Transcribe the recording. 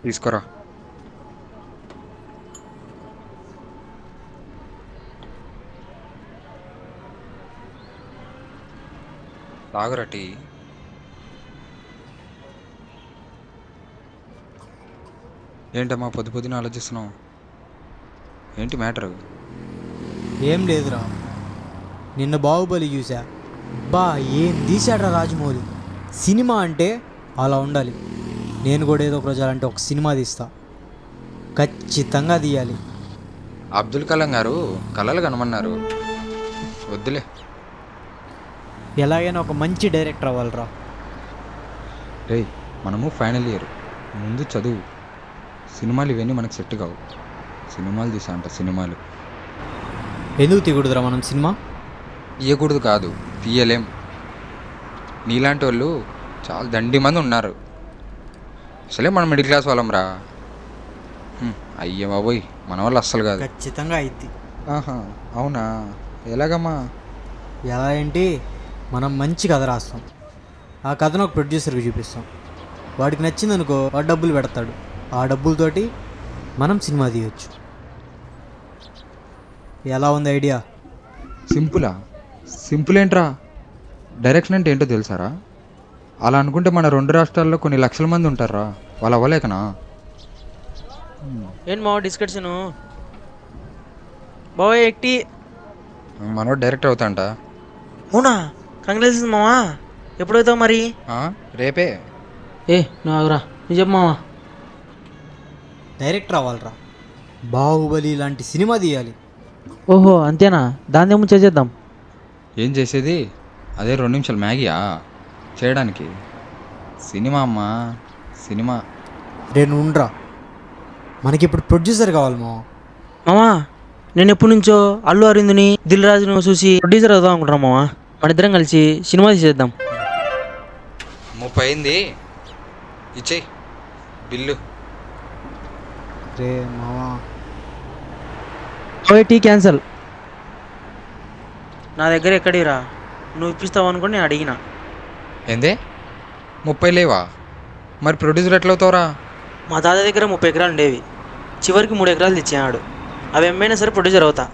తీసుకురా. తాగురా టీ. ఏంటమ్మా పొద్దు పొద్దున ఆలోచిస్తున్నావు? ఏంటి మ్యాటరు? ఏం లేదురా, నిన్న బాహుబలి చూసా. బా ఏం తీశాడ్రా రాజమౌళి. సినిమా అంటే అలా ఉండాలి. నేను కూడా ఏదో ఒక రోజు అలాంటి ఒక సినిమా తీస్తా, ఖచ్చితంగా తీయాలి. అబ్దుల్ కలాం గారు కలలు కనమన్నారు. వద్దులే. ఎలాగైనా ఒక మంచి డైరెక్టర్ అవ్వాలిరా. రేయ్, మనము ఫైనల్ ఇయర్, ముందు చదువు. సినిమాలు ఇవన్నీ మనకు సెట్ కావు. సినిమాలు తీసా అంట సినిమాలు. ఎందుకు తీయకూడదురా మనం సినిమా? తీయకూడదు కాదు, తీయలేం. నీలాంటి వాళ్ళు చాలా దండి మంది ఉన్నారు. అసలే మనం మిడిల్ క్లాస్ వాళ్ళం రా. అయ్యే బాబోయ్, మన వాళ్ళు అస్సలు కాదు. ఖచ్చితంగా అయింది. ఆహా, అవునా? ఎలాగమ్మా? ఎలా ఏంటి, మనం మంచి కథ రాస్తాం, ఆ కథను ఒక ప్రొడ్యూసర్కి చూపిస్తాం, వాడికి నచ్చిందనుకో వాడు డబ్బులు పెడతాడు, ఆ డబ్బులతోటి మనం సినిమా తీయొచ్చు. ఎలా ఉంది ఐడియా? సింపులా? సింపుల్ ఏంట్రా? డైరెక్షన్ అంటే ఏంటో తెలుసారా? అలా అనుకుంటే మన 2 రాష్ట్రాల్లో కొన్ని లక్షల మంది ఉంటారా, వాళ్ళు అవ్వలేకనా? ఏంటి మావా డిస్కషను? బాబాయ్ ఎక్టి. మనోడు డైరెక్టర్ అవుతాంట. అవునా? కంగ్రాచులేషన్స్ మావా. ఎప్పుడవుతావు మరి? రేపే. నువ్వు ఆగురా, నీ చెప్పు మావా. డైరెక్టర్ అవ్వాలిరా, బాహుబలి లాంటి సినిమా తీయాలి. ఓహో అంతేనా? దాని ఏమో చేద్దాం. ఏం చేసేది? అదే 2 నిమిషాలు మ్యాగీయా చేయడానికి? సినిమా అమ్మా, సినిమా. రేను ఉండ్రా, మనకిప్పుడు ప్రొడ్యూసర్ కావాలి మావా, నేను ఎప్పటి నుంచో అల్లు అరవింద్ని, దిల్ రాజును చూసి ప్రొడ్యూసర్ అవుదాం అనుకుంటున్నా మావా. మన ఇద్దరం కలిసి సినిమా తీసేద్దాం. 30 అయింది, ఇచ్చేయి బిల్లు. రే మావా, టీ క్యాన్సల్. నా దగ్గర ఎక్కడిరా, నువ్వు ఇప్పిస్తావు అనుకుని నేను అడిగిన. ఏందే 30 లేవా? మరి ప్రొడ్యూసర్ ఎట్లా అవుతావురా? మా తాత దగ్గర 30 ఎకరాలు ఉండేవి, చివరికి 3 ఎకరాలు తెచ్చాడు. అవి ఏమైనా సరే ప్రొడ్యూసర్ అవుతా.